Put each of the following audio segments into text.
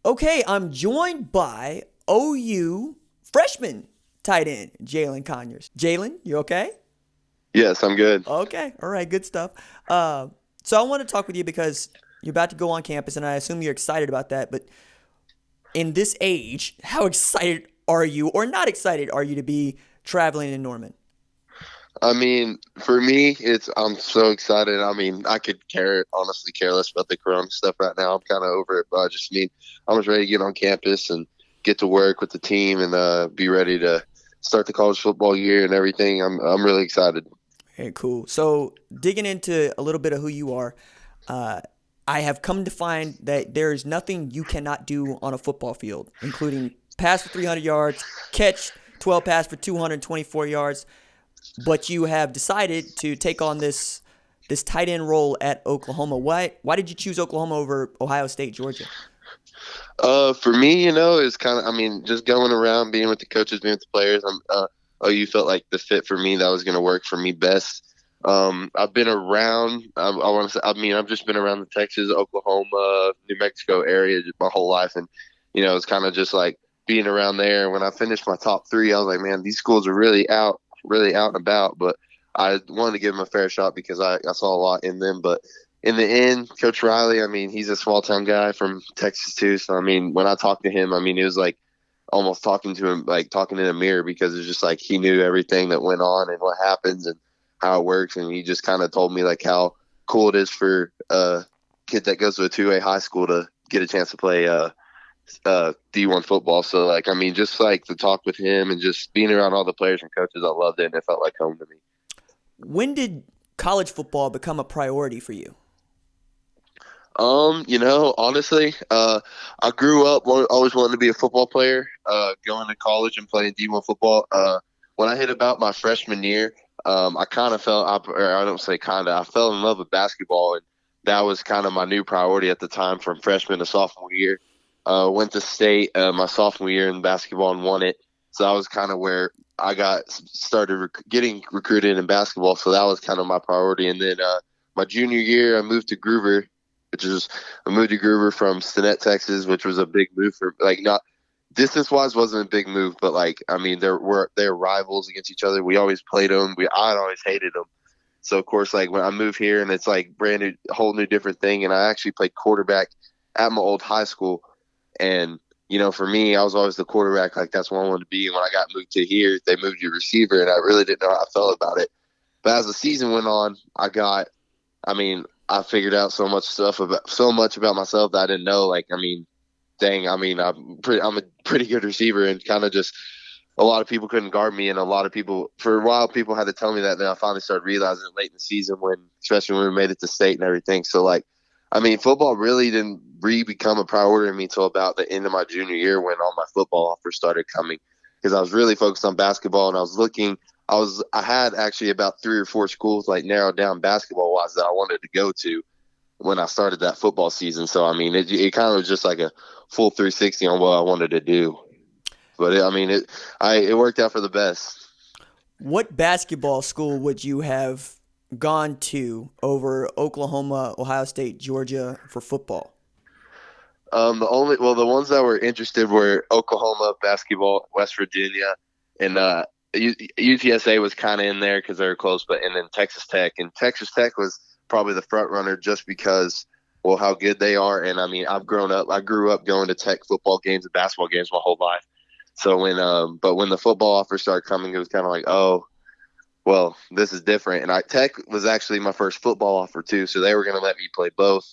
Okay, I'm joined by OU freshman tight end Jalin Conyers. Jalin, you okay? Yes, I'm good. Okay, all right, good stuff. So I want to talk with you because you're about to go on campus, and I assume you're excited about that. But in this age, how excited are you, or not excited are you, to be traveling in Norman? I mean, for me, I'm so excited. I mean, I could honestly care less about the Corona stuff right now. I'm kind of over it, but I'm just ready to get on campus and get to work with the team and be ready to start the college football year and everything. I'm really excited. Okay, cool. So digging into a little bit of who you are, uh, I have come to find that there is nothing you cannot do on a football field, including pass for 300 yards, catch 12 pass for 224 yards. But you have decided to take on this tight end role at Oklahoma. Why did you choose Oklahoma over Ohio State, Georgia? For me, it's kind of, I mean, just going around, being with the coaches, being with the players. You felt like the fit for me that was going to work for me best. I've been around. I want to say. I mean, I've just been around the Texas, Oklahoma, New Mexico area my whole life, and it's kind of just like being around there. When I finished my top three, I was like, man, these schools are really out and about. But I wanted to give them a fair shot because I saw a lot in them. But in the end, Coach Riley, I mean, he's a small town guy from Texas too. So I mean, when I talked to him, I mean, it was like almost talking to him, like talking in a mirror, because it's just like he knew everything that went on and what happens and how it works. And he just kind of told me like how cool it is for a kid that goes to a 2A high school to get a chance to play D1 football. So like, I mean, just like the talk with him and just being around all the players and coaches, I loved it, and it felt like home to me. When did college football become a priority for you? Honestly, I grew up always wanting to be a football player, going to college and playing D1 football. When I hit about my freshman year, I kind of or I don't say kind of, I fell in love with basketball, and that was kind of my new priority at the time from freshman to sophomore year. Went to state my sophomore year in basketball and won it. So that was kind of where I got started getting recruited in basketball. So that was kind of my priority. And then my junior year, I moved to Groover, I moved to Groover from Stinnett, Texas, which was a big move for, like, not distance wise wasn't a big move, but like, I mean, they're rivals against each other. We always played them. I'd always hated them. So of course, like when I move here and it's like brand new, whole new different thing. And I actually played quarterback at my old high school. And, for me, I was always the quarterback. Like that's what I wanted to be. And when I got moved to here, they moved to receiver, and I really didn't know how I felt about it. But as the season went on, I mean, I figured out so much about myself that I didn't know. Like, I mean, dang, I mean, I'm a pretty good receiver, and kind of just a lot of people couldn't guard me, and a lot of people for a while people had to tell me that. Then I finally started realizing it late in the season, especially when we made it to state and everything. So like, I mean, football really didn't become a priority to me until about the end of my junior year when all my football offers started coming, because I was really focused on basketball, and I had actually about 3 or 4 schools like narrowed down basketball wise that I wanted to go to when I started that football season. So I mean, it kind of was just like a full 360 on what I wanted to do. But it worked out for the best. What basketball school would you have gone to over Oklahoma, Ohio State, Georgia for football? The ones that were interested were Oklahoma basketball, West Virginia, and UTSA was kind of in there because they were close, and then Texas Tech, and Texas Tech was probably the front runner just because, well, how good they are. And I mean, I grew up going to Tech football games and basketball games my whole life. So when the football offers started coming, it was kind of like, oh, well, this is different. And Tech was actually my first football offer too, so they were going to let me play both.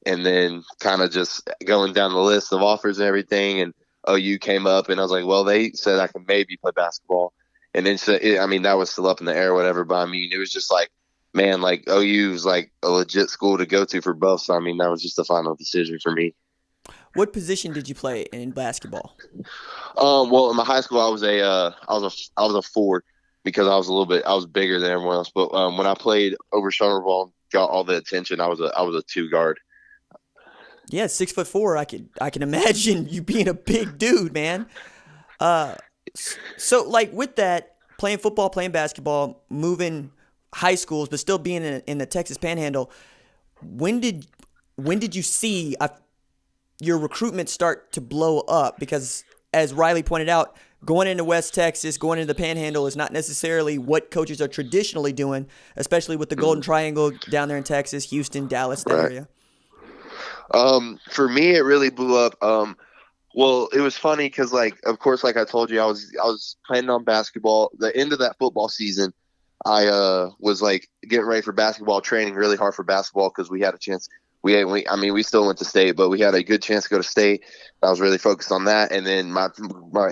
And then kind of just going down the list of offers and everything, and OU came up, and I was like, well, they said I could maybe play basketball. And then, I mean, that was still up in the air or whatever, but I mean, it was just like, man, like OU was like a legit school to go to for both. So, I mean, that was just the final decision for me. What position did you play in basketball? Well, in my high school, I was a forward because I was bigger than everyone else. But when I played over summer ball, got all the attention, I was a 2 guard. Yeah, 6'4". I can imagine you being a big dude, man. Uh, so like with that, playing football, playing basketball, moving high schools, but still being in the Texas Panhandle. When did when did you see? your recruitment start to blow up? Because as Riley pointed out, going into West Texas, going into the Panhandle is not necessarily what coaches are traditionally doing, especially with the Golden Triangle down there in Texas, Houston, Dallas, that Right. area. For me, it really blew up. Well, it was funny because, like, of course, like I told you, I was planning on basketball. The end of that football season, I was like getting ready for basketball, training really hard for basketball because we had a chance. I mean, we still went to state, but we had a good chance to go to state. I was really focused on that. And then my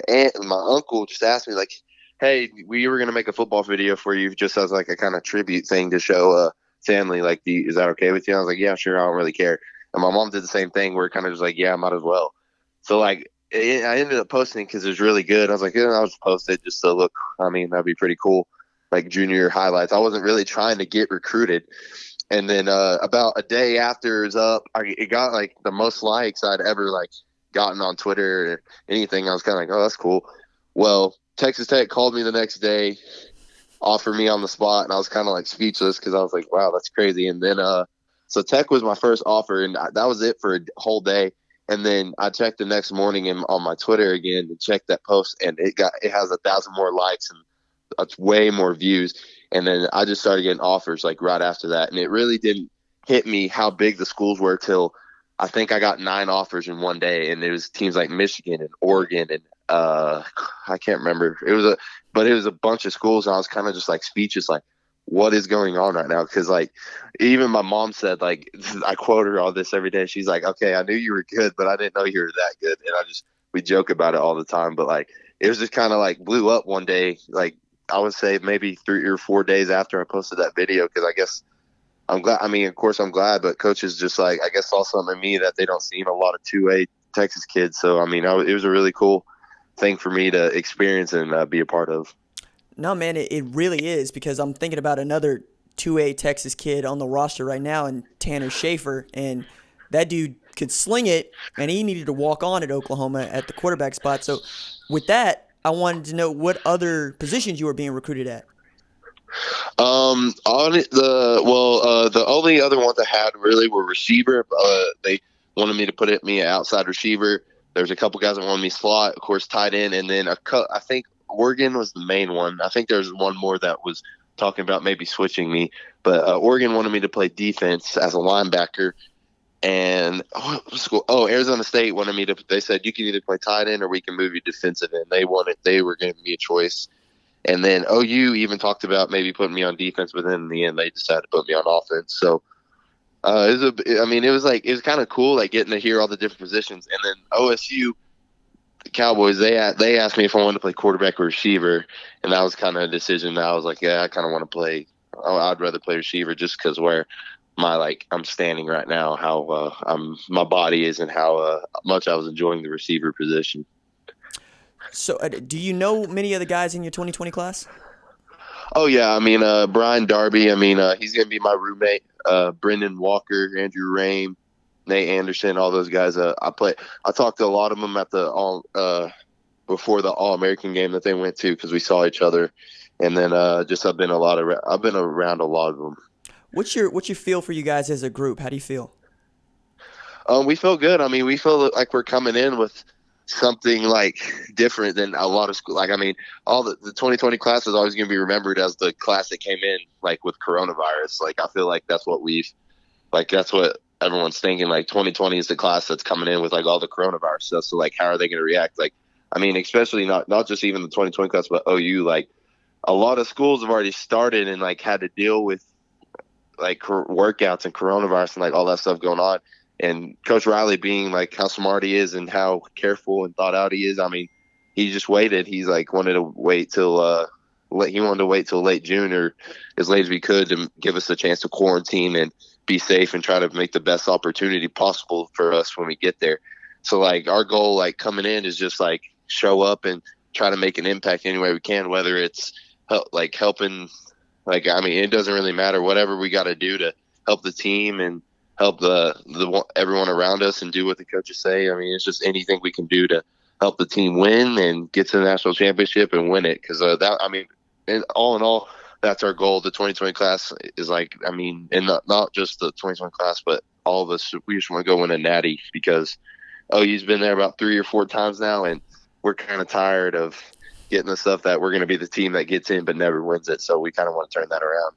aunt and my uncle just asked me, like, "Hey, we were gonna make a football video for you, just as like a kind of tribute thing to show family. Like, is that okay with you?" I was like, "Yeah, sure. I don't really care." And my mom did the same thing. We're kind of just like, "Yeah, might as well." So like, I ended up posting because it was really good. I was like, I'll just post it just to look. I mean, that'd be pretty cool. Like junior year highlights. I wasn't really trying to get recruited. And then about a day after it was up, it got like the most likes I'd ever like gotten on Twitter or anything. I was kind of like, oh, that's cool. Well, Texas Tech called me the next day, offered me on the spot, and I was kind of like speechless because I was like, wow, that's crazy. And then so Tech was my first offer, and that was it for a whole day. And then I checked the next morning and on my Twitter again and checked that post, and it has 1,000 more likes and it's way more views. And then I just started getting offers like right after that, and it really didn't hit me how big the schools were till I think I got 9 offers in one day, and it was teams like Michigan and Oregon and I can't remember. It was a bunch of schools, and I was kind of just like speechless, like what is going on right now? Because like even my mom said, like I quote her all this every day. She's like, "Okay, I knew you were good, but I didn't know you were that good." And we joke about it all the time, but like it was just kind of like blew up one day. Like I would say maybe 3 or 4 days after I posted that video, because I guess I'm glad. I mean, of course I'm glad, but coaches just like I guess saw something in me that they don't see in a lot of 2A Texas kids. So I mean, it was a really cool thing for me to experience and be a part of. No, man, it really is, because I'm thinking about another 2A Texas kid on the roster right now, and Tanner Schaefer, and that dude could sling it, and he needed to walk on at Oklahoma at the quarterback spot. So with that, I wanted to know what other positions you were being recruited at. The only other ones I had really were receiver. They wanted me to put me an outside receiver. There's a couple guys that wanted me slot, of course, tight end, and then I think Oregon was the main one. I think there's one more that was talking about maybe switching me, but Oregon wanted me to play defense as a linebacker. And Arizona State wanted me to. They said you can either play tight end or we can move you defensive end. They were giving me a choice. And then OU even talked about maybe putting me on defense, but then in the end they decided to put me on offense. So it was kind of cool, like getting to hear all the different positions. And then OSU, the Cowboys, they asked me if I wanted to play quarterback or receiver, and that was kind of a decision that I was like, yeah, I kind of want to play. I'd rather play receiver just because where I'm standing right now, how my body is, and how much I was enjoying the receiver position. So do you know many of the guys in your 2020 class? Oh yeah, I mean Brian Darby. I mean he's gonna be my roommate. Brendan Walker, Andrew Rame, Nate Anderson, all those guys. I talked to a lot of them at the before the All American game that they went to because we saw each other, and then I've been around a lot of them. What's your feel for you guys as a group? How do you feel? We feel good. I mean, we feel like we're coming in with something like different than a lot of school. Like, I mean, all the 2020 class is always going to be remembered as the class that came in like with coronavirus. Like, I feel like that's what everyone's thinking. Like 2020 is the class that's coming in with like all the coronavirus stuff. So like, how are they going to react? Like, I mean, especially not just even the 2020 class, but OU, like a lot of schools have already started and like had to deal with like workouts and coronavirus and like all that stuff going on. And Coach Riley being like how smart he is and how careful and thought out he is. I mean, he just waited. He's like wanted to wait till late June or as late as we could to give us a chance to quarantine and be safe and try to make the best opportunity possible for us when we get there. So like our goal like coming in is just like show up and try to make an impact any way we can, whether it's like helping. Like, I mean, it doesn't really matter. Whatever we got to do to help the team and help the everyone around us and do what the coaches say. I mean, it's just anything we can do to help the team win and get to the national championship and win it. Because all in all, that's our goal. The 2020 class is like, I mean, and not just the 2020 class, but all of us. We just want to go win a natty because OU's been there about 3 or 4 times now, and we're kind of tired of getting the stuff that we're going to be the team that gets in but never wins it. So we kind of want to turn that around.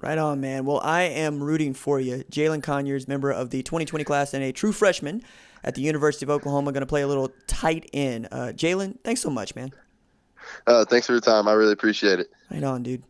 Right on, man. Well, I am rooting for you. Jalin Conyers, member of the 2020 class and a true freshman at the University of Oklahoma, going to play a little tight end. Jalin, thanks so much, man. Thanks for your time. I really appreciate it. Right on, dude.